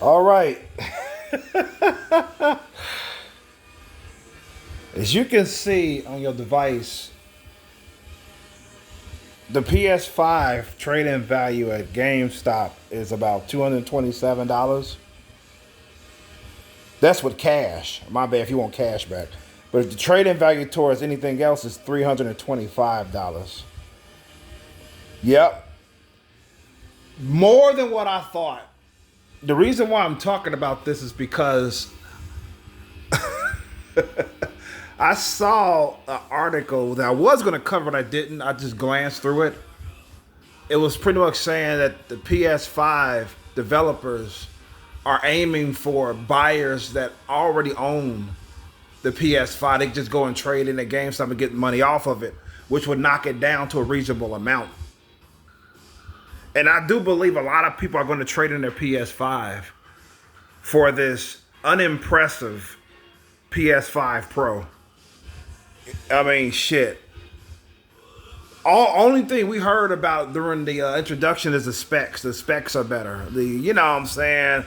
All right. As you can see on your device, the PS5 trade-in value at GameStop is about $227. That's with cash. My bad if you want cash back. But if the trade-in value towards anything else is $325. Yep. More than what I thought. The reason why I'm talking about this is because I saw an article that I was going to cover, but I didn't. I just glanced through it. It was pretty much saying that the PS5 developers are aiming for buyers that already own the PS5. They just go and trade in at GameStop and get money off of it, which would knock it down to a reasonable amount. And I do believe a lot of people are going to trade in their PS5 for this unimpressive PS5 Pro. I mean, shit. Only thing we heard about during the introduction is the specs. The specs are better. You know what I'm saying?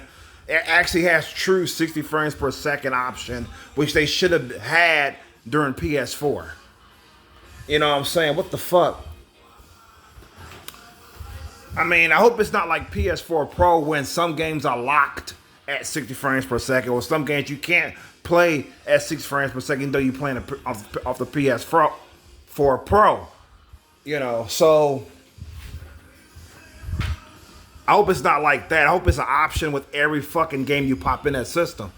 It actually has true 60 frames per second option, which they should have had during PS4. You know what I'm saying? What the fuck? I mean, I hope it's not like PS4 Pro when some games are locked at 60 frames per second, or some games you can't play at 60 frames per second, though you're playing off the PS4 Pro. You know, so I hope it's not like that. I hope it's an option with every fucking game you pop in that system.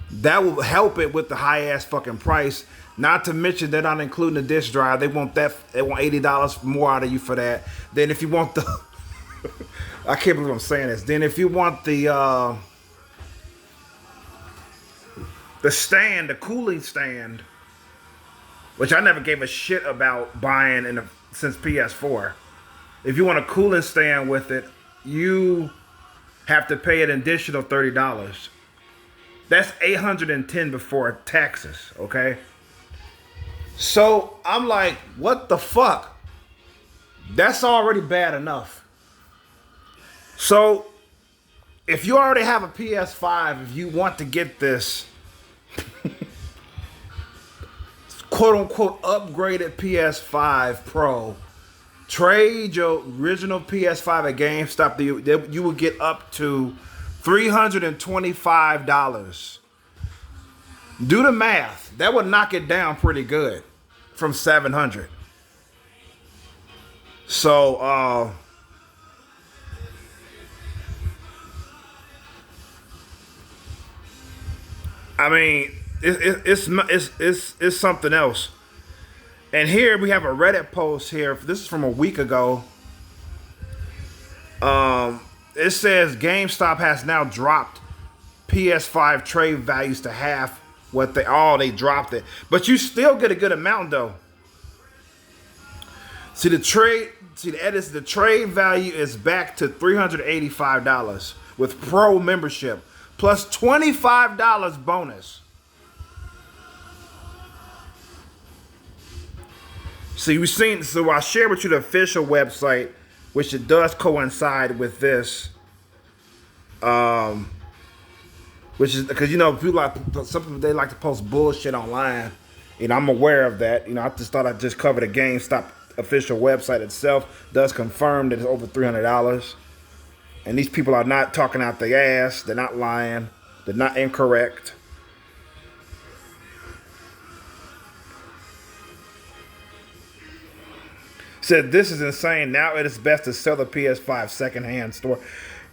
That will help it with the high ass fucking price. Not to mention they're not including the disc drive. They want $80 more out of you for that. Then if you want the I can't believe I'm saying this. Then if you want the stand, the cooling stand, which I never gave a shit about buying since PS4. If you want a cooling stand with it, you have to pay an additional $30. That's $810 before taxes, okay? So I'm like, what the fuck? That's already bad enough. So if you already have a PS5, if you want to get this quote-unquote upgraded PS5 Pro, trade your original PS5 at GameStop. You will get up to $325. Do the math. That would knock it down pretty good from $700. So, I mean, it's something else. And here we have a Reddit post here. This is from a week ago. It says GameStop has now dropped PS5 trade values to half what they dropped it. But you still get a good amount though. The trade value is back to $385 with Pro membership plus $25 bonus. See, so I shared with you the official website, which it does coincide with this. Which is because, you know, some people, they like to post bullshit online. You know, I'm aware of that. You know, I just thought I'd just cover the GameStop official website itself. Does confirm that it's over $300. And these people are not talking out their ass. They're not lying. They're not incorrect. Said this is insane. Now it is best to sell the PS5 secondhand store.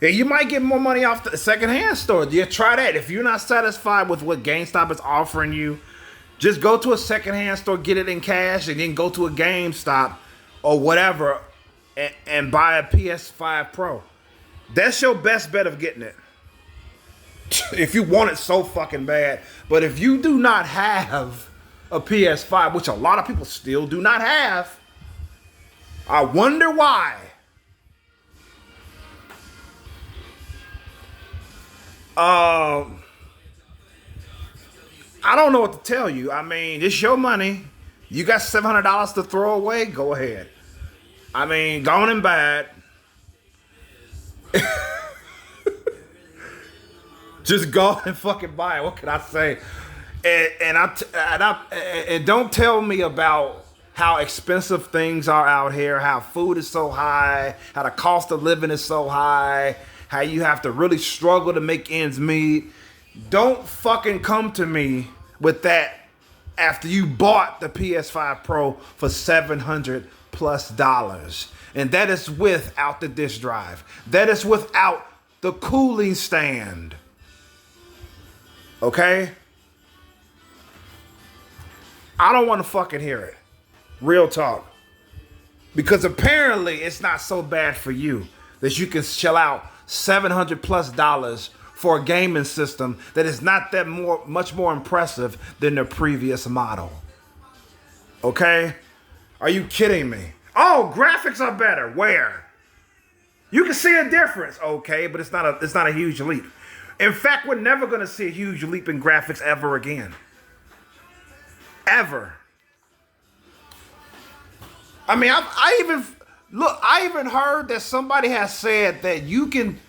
Yeah, you might get more money off the secondhand store. Yeah, try that. If you're not satisfied with what GameStop is offering you, just go to a secondhand store, get it in cash, and then go to a GameStop or whatever and buy a PS5 Pro. That's your best bet of getting it. If you want it so fucking bad. But if you do not have a PS5, which a lot of people still do not have, I wonder why. I don't know what to tell you. I mean, it's your money. You got $700 to throw away? Go ahead. I mean, go on and buy it. Just go and fucking buy it. What can I say? And don't tell me about how expensive things are out here, how food is so high, how the cost of living is so high, how you have to really struggle to make ends meet. Don't fucking come to me with that after you bought the PS5 Pro for $700 plus. And that is without the disk drive. That is without the cooling stand. Okay? I don't want to fucking hear it. Real talk. Because apparently it's not so bad for you that you can shell out $700 plus for a gaming system that is not that much more impressive than the previous model. Okay? Are you kidding me? Oh, graphics are better. Where? You can see a difference. Okay, but it's not a huge leap. In fact, we're never going to see a huge leap in graphics ever again. Ever. I mean, I even heard that somebody has said that you can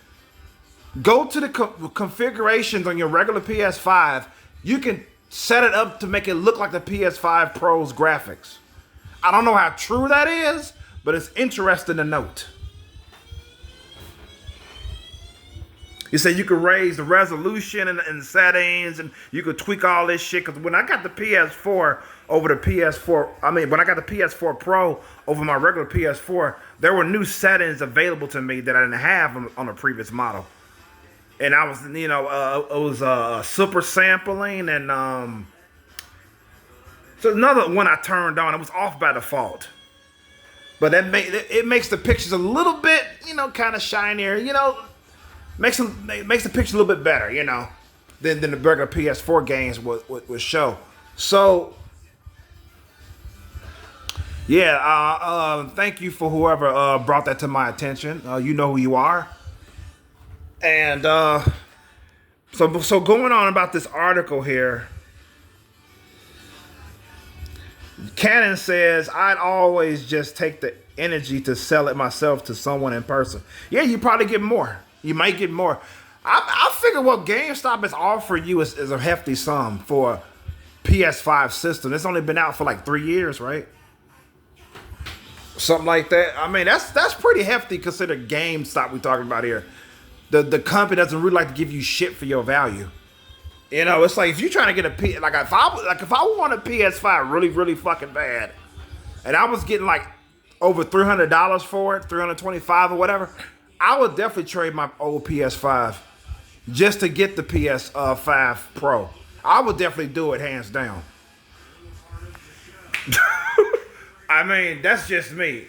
go to the configurations on your regular PS5. You can set it up to make it look like the PS5 Pro's graphics. I don't know how true that is, but it's interesting to note. You say you could raise the resolution and the settings, and you could tweak all this shit. Because when I got the PS4 over the PS4, when I got the PS4 Pro over my regular PS4, there were new settings available to me that I didn't have on the previous model. And I was, it was super sampling, and so another one I turned on. It was off by default, but it makes the pictures a little bit, kind of shinier, makes the picture a little bit better, than the regular PS4 games would show. So, yeah, thank you for whoever brought that to my attention. You know who you are. And so going on about this article here, Cannon says, I'd always just take the energy to sell it myself to someone in person. Yeah, you probably get more. You might get more. I figure what GameStop is offering you is a hefty sum for a PS5 system. It's only been out for like 3 years, right? Something like that. I mean, that's pretty hefty considering GameStop we're talking about here. The company doesn't really like to give you shit for your value. It's like if you're trying to get if I want a PS5 really, really fucking bad, and I was getting like over $300 for it, $325 or whatever, I would definitely trade my old PS5 just to get the PS5 Pro. I would definitely do it hands down. I mean, that's just me.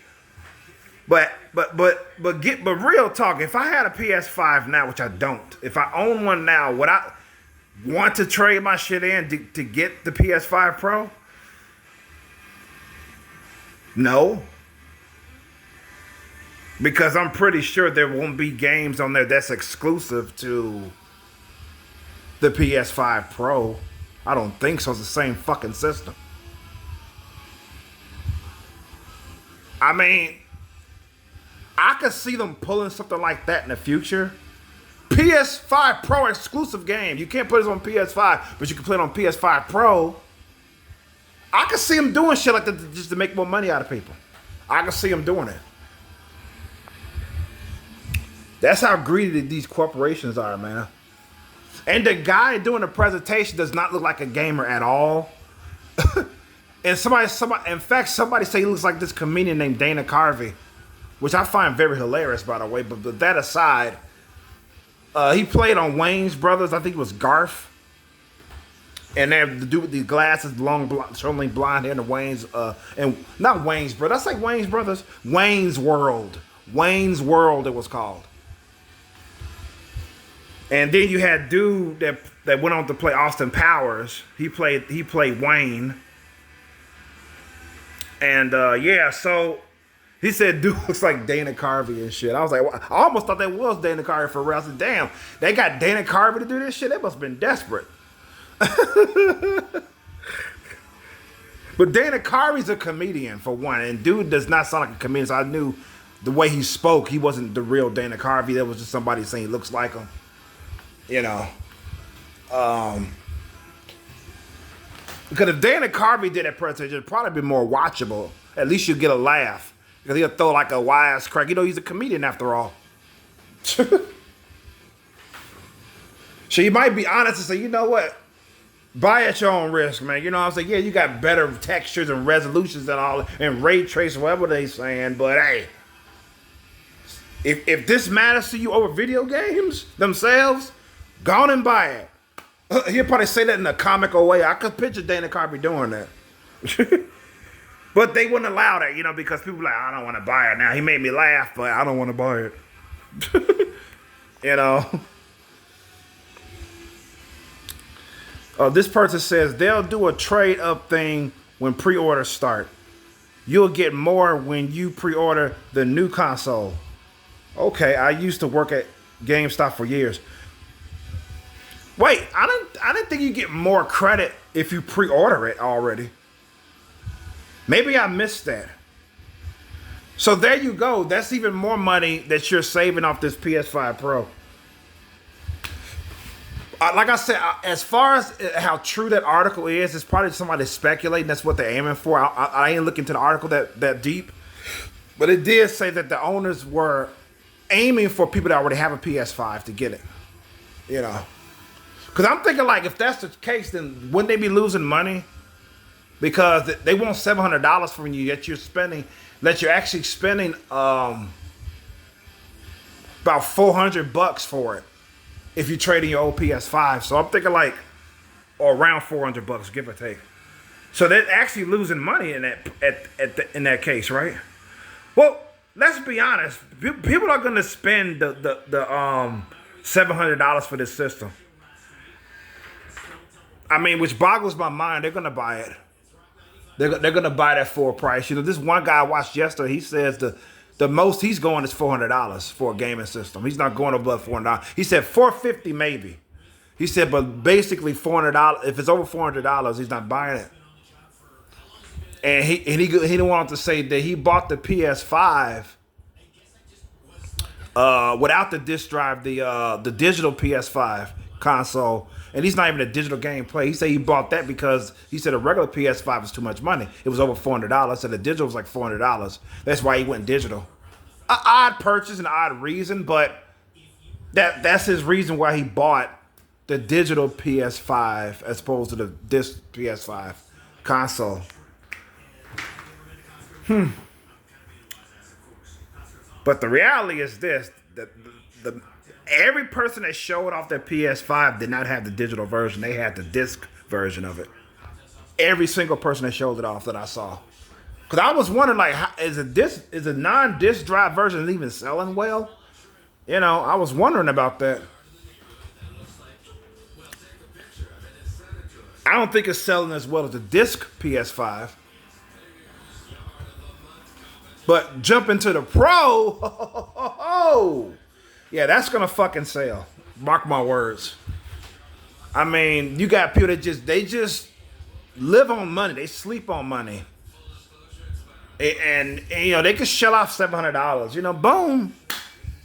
But real talk, if I had a PS5 now, which I don't, if I own one now, would I want to trade my shit in to get the PS5 Pro? No. Because I'm pretty sure there won't be games on there that's exclusive to the PS5 Pro. I don't think so. It's the same fucking system. I mean, I could see them pulling something like that in the future. PS5 Pro exclusive game. You can't put it on PS5, but you can play it on PS5 Pro. I could see them doing shit like that just to make more money out of people. I could see them doing it. That's how greedy these corporations are, man. And the guy doing the presentation does not look like a gamer at all. And somebody say he looks like this comedian named Dana Carvey, which I find very hilarious, by the way. But that aside, he played on Wayne's Brothers. I think it was Garth. And then the dude with these glasses, showing blonde hair, and Wayne's, and not Wayne's Brothers. That's like Wayne's Brothers. Wayne's World. Wayne's World, it was called. And then you had dude that went on to play Austin Powers. He played Wayne. And so he said dude looks like Dana Carvey and shit. I was like, well, I almost thought that was Dana Carvey for real. I said, damn, they got Dana Carvey to do this shit? They must have been desperate. But Dana Carvey's a comedian, for one, and dude does not sound like a comedian. So I knew the way he spoke, he wasn't the real Dana Carvey. That was just somebody saying he looks like him. Because if Dana Carvey did that presentation, it'd probably be more watchable. At least you'd get a laugh. Because he'll throw like a wisecrack. You know, he's a comedian after all. So you might be honest and say, you know what? Buy at your own risk, man. You know what I'm saying? Yeah, you got better textures and resolutions and all, and ray tracing, whatever they saying. But hey, if this matters to you over video games themselves, go on and buy it. He'll probably say that in a comical way. I could picture Dana Carvey doing that. But they wouldn't allow that, you know, because people are like, I don't want to buy it now. He made me laugh, but I don't want to buy it. You know. This person says they'll do a trade-up thing when pre-orders start. You'll get more when you pre-order the new console. Okay, I used to work at GameStop for years. Wait, I didn't think you get more credit if you pre-order it already. Maybe I missed that. So there you go. That's even more money that you're saving off this PS5 Pro. Like I said, as far as how true that article is, it's probably somebody speculating. That's what they're aiming for. I ain't looking to the article that deep. But it did say that the owners were aiming for people that already have a PS5 to get it. You know. Because I'm thinking, like, if that's the case, then wouldn't they be losing money? Because they want $700 from you that you're actually spending about $400 for it if you trade in your old PS5. So I'm thinking like, or around $400, give or take. So they're actually losing money in that case, right? Well, let's be honest. People are going to spend the $700 for this system. I mean, which boggles my mind. They're going to buy it. They're going to buy that for a price. You know, this one guy I watched yesterday, he says the most he's going is $400 for a gaming system. He's not going above $400. He said $450 maybe. He said, but basically $400. If it's over $400, he's not buying it. And he didn't want to say that he bought the PS5 without the disc drive, the digital PS5 console. And he's not even a digital gameplay. He said he bought that because he said a regular PS5 was too much money. It was over $400. So the digital was like $400. That's why he went digital. An odd purchase, an odd reason, but that's his reason why he bought the digital PS5 as opposed to the disc PS5 console. But the reality is this: every person that showed off their PS5 did not have the digital version. They had the disc version of it. Every single person that showed it off that I saw. Because I was wondering, like, is a non-disc drive version even selling well? You know, I was wondering about that. I don't think it's selling as well as the disc PS5. But jump into the Pro. Yeah, that's going to fucking sell. Mark my words. I mean, you got people that just live on money. They sleep on money. And you know, they could shell off $700. You know, boom.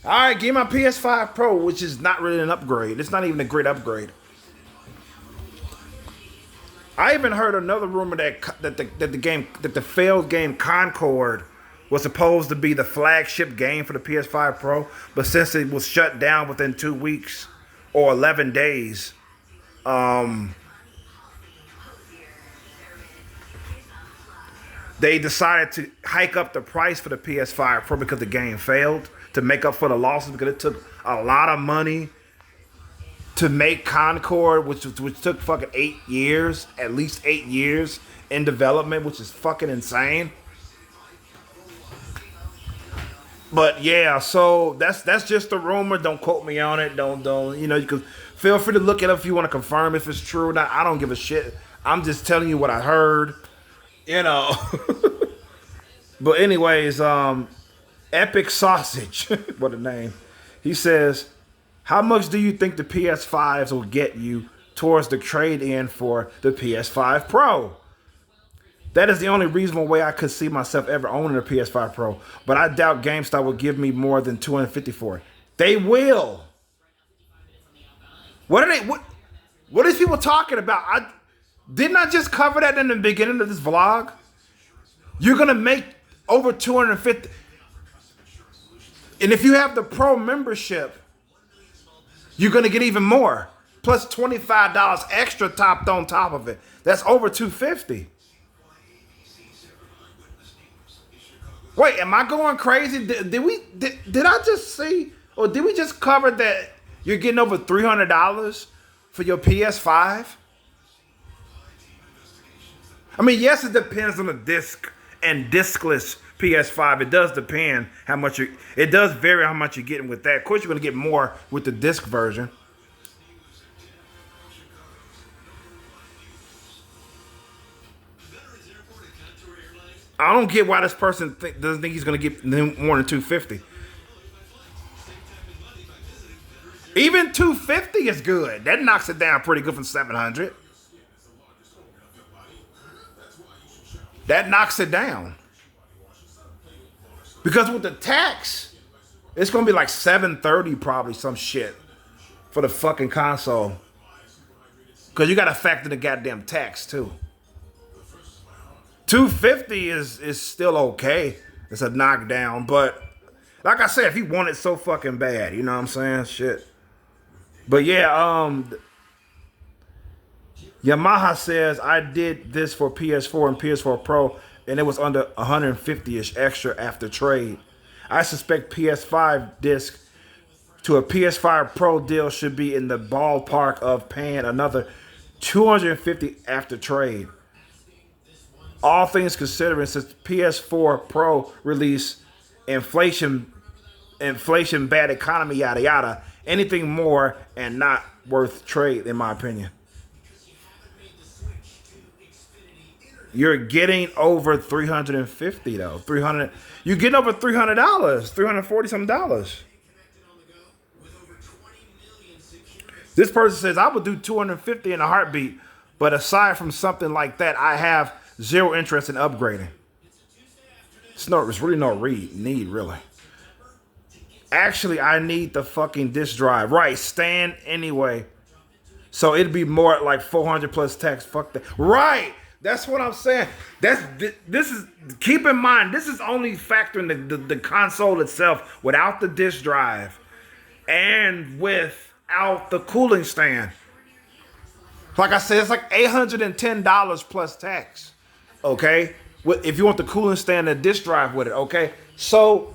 All right, give me my PS5 Pro, which is not really an upgrade. It's not even a great upgrade. I even heard another rumor that the failed game Concord was supposed to be the flagship game for the PS5 Pro, but since it was shut down within 2 weeks or 11 days, they decided to hike up the price for the PS5 Pro because the game failed, to make up for the losses, because it took a lot of money to make Concord, which took fucking 8 years, at least 8 years in development, which is fucking insane. But yeah, so that's just a rumor. Don't quote me on it. Don't you know, you can feel free to look it up if you want to confirm if it's true or not. I don't give a shit. I'm just telling you what I heard. You know. But anyways, Epic Sausage, what a name. He says, how much do you think the PS5s will get you towards the trade-in for the PS5 Pro? That is the only reasonable way I could see myself ever owning a PS5 Pro. But I doubt GameStop will give me more than $250 for it. They will. What are they? What are these people talking about? Didn't I just cover that in the beginning of this vlog? You're gonna make over 250, and if you have the Pro membership, you're gonna get even more. Plus $25 extra topped on top of it. That's over 250. Wait, am I going crazy? Did I just see, or did we just cover that you're getting over $300 for your PS5? I mean, yes, it depends on the disc and discless PS5. It does depend how much it does vary how much you're getting with that. Of course, you're going to get more with the disc version. I don't get why this person doesn't think he's going to get more than 250. Even 250 is good. That knocks it down pretty good from 700. That knocks it down. Because with the tax, it's going to be like 730 probably, some shit, for the fucking console. Because you got to factor the goddamn tax too. 250 is still okay. It's a knockdown, but like I said, if he wanted so fucking bad, you know what I'm saying? Shit. But yeah, Yamaha says I did this for PS4 and PS4 Pro, and it was under 150-ish extra after trade. I suspect PS5 disc to a PS5 Pro deal should be in the ballpark of paying another 250 after trade. All things considering, since PS4 Pro release, inflation, bad economy, yada yada, anything more and not worth trade, in my opinion. You're getting over 350 though. 300. You're getting over $300, $340 some dollars. This person says I would do 250 in a heartbeat, but aside from something like that, I have zero interest in upgrading. It's really no need, really. Actually, I need the fucking disk drive. Right, stand anyway. So it'd be more like 400 plus tax. Fuck that. Right, that's what I'm saying. This is, keep in mind, this is only factoring the console itself without the disk drive and without the cooling stand. Like I said, it's like $810 plus tax. Okay, if you want the cooling stand and disk drive with it, okay? So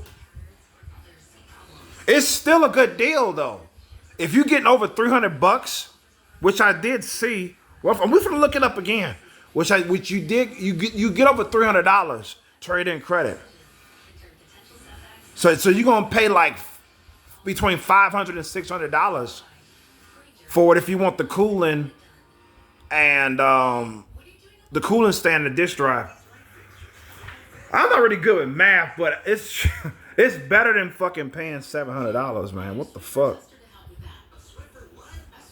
it's still a good deal though. If you're getting over $300, which I did see, well, we're gonna look it up again. Which you did, you get over $300 trade-in credit. So you're gonna pay like between $500 and $600 for it if you want the cooling and the cooling stand and disk drive. I'm not really good with math, but it's better than fucking paying $700, man. What the fuck?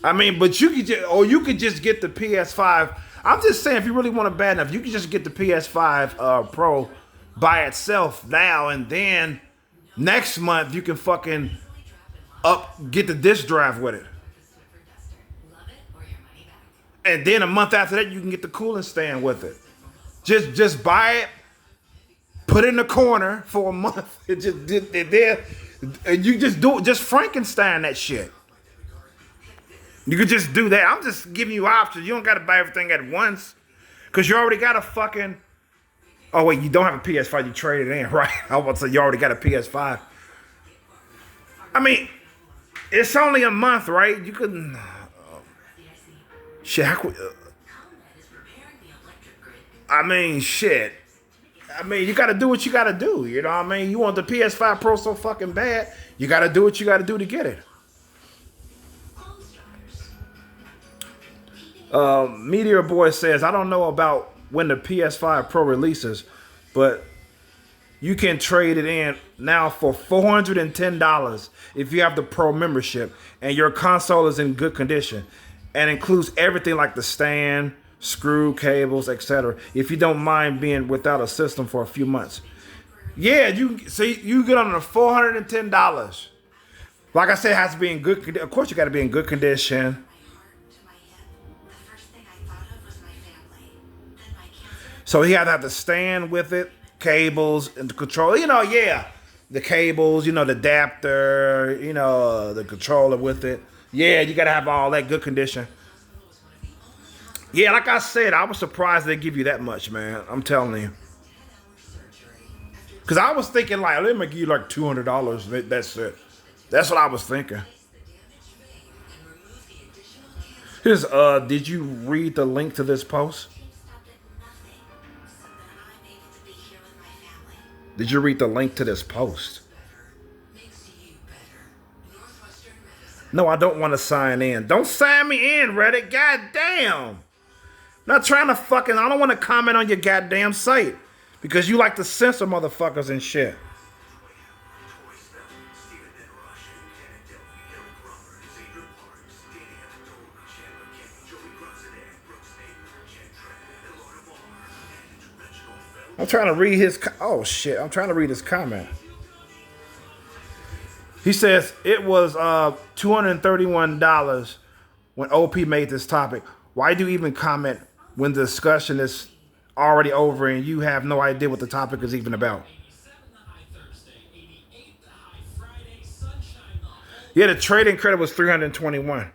I mean, but you could just get the PS5. I'm just saying, if you really want it bad enough, you can just get the PS5 Pro by itself now, and then next month you can fucking get the disk drive with it. And then a month after that, you can get the cooling stand with it. Just buy it, put it in the corner for a month. And you just Frankenstein that shit. You could just do that. I'm just giving you options. You don't got to buy everything at once, because you already got a fucking. Oh wait, you don't have a PS5. You traded it in, right? I was about to say you already got a PS5. I mean, it's only a month, right? You couldn't. Shit, I mean, shit. I mean, you got to do what you got to do. You know what I mean? You want the PS5 Pro so fucking bad, you got to do what you got to do to get it. Meteor Boy says, I don't know about when the PS5 Pro releases, but you can trade it in now for $410 if you have the Pro membership and your console is in good condition and includes everything like the stand, screw, cables, etc. If you don't mind being without a system for a few months. Yeah, you get on the $410. Like I said, it has to be in good condition. Of course, you got to be in good condition. So he had to have the stand with it, cables, and the control. You know, yeah, the cables, you know, the adapter, you know, the controller with it. Yeah, you got to have all that good condition. Yeah, like I said, I was surprised they give you that much, man. I'm telling you. Because I was thinking, like, let me give you like $200. That's it. That's what I was thinking. Here's, did you read the link to this post? Did you read the link to this post? No, I don't want to sign in. Don't sign me in, Reddit. God damn. Not trying to fucking, I don't want to comment on your goddamn site. Because you like to censor motherfuckers and shit. I'm trying to read his, oh shit, I'm trying to read his comment. He says, it was $231 when OP made this topic. Why do you even comment when the discussion is already over and you have no idea what the topic is even about? Yeah, the trading credit was $321.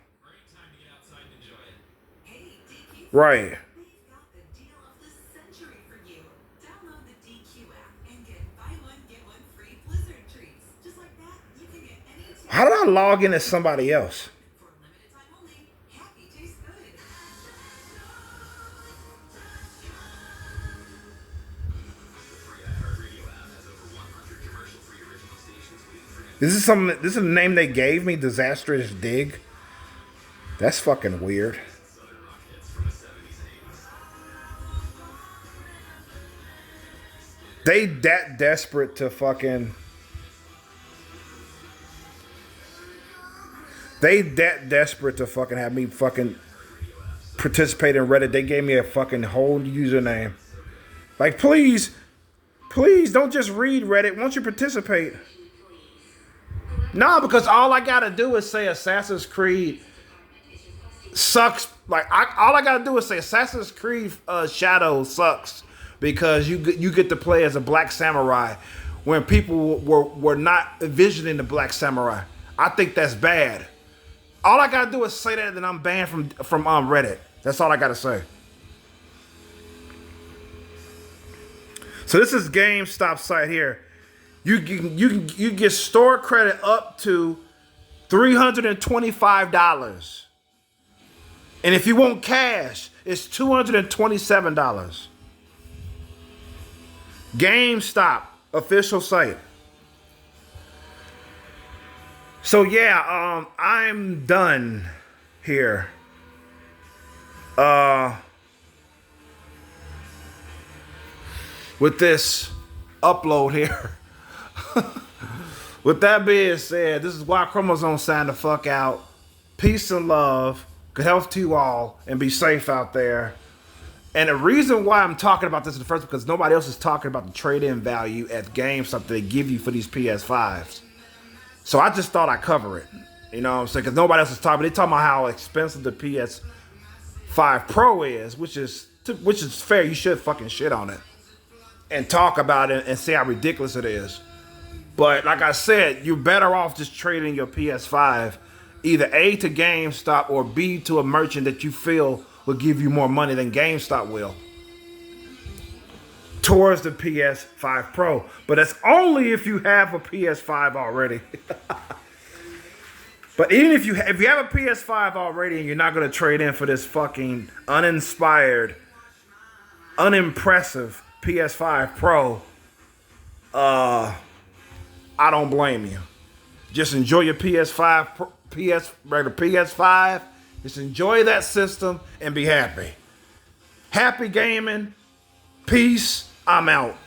Right. How did I log in as somebody else? This is a name they gave me, Disastrous Dig. That's fucking weird. They that desperate to fucking... They that desperate to fucking have me fucking participate in Reddit. They gave me a fucking whole username. Like, please don't just read Reddit. Won't you participate? No, because all I gotta do is say Assassin's Creed sucks. Like, all I gotta do is say Assassin's Creed Shadow sucks because you get to play as a black samurai when people were not envisioning the black samurai. I think that's bad. All I gotta do is say that, then I'm banned from Reddit. That's all I gotta say. So this is GameStop site here. You get store credit up to $325, and if you want cash, it's $227. GameStop official site. So yeah, I'm done here. With this upload here. With that being said, this is why Chromosome signed the fuck out. Peace and love. Good health to you all, and be safe out there. And the reason why I'm talking about this in the first place, because nobody else is talking about the trade-in value at GameStop that they give you for these PS5s. So I just thought I'd cover it. You know what I'm saying? Because nobody else is talking. They talking about how expensive the PS5 Pro is, which is fair. You should fucking shit on it and talk about it and say how ridiculous it is. But like I said, you're better off just trading your PS5 either A, to GameStop, or B, to a merchant that you feel will give you more money than GameStop will towards the PS5 Pro. But that's only if you have a PS5 already. But even if you have a PS5 already and you're not going to trade in for this fucking uninspired, unimpressive PS5 Pro, I don't blame you. Just enjoy your regular PS5. Just enjoy that system and be happy. Happy gaming. Peace. I'm out.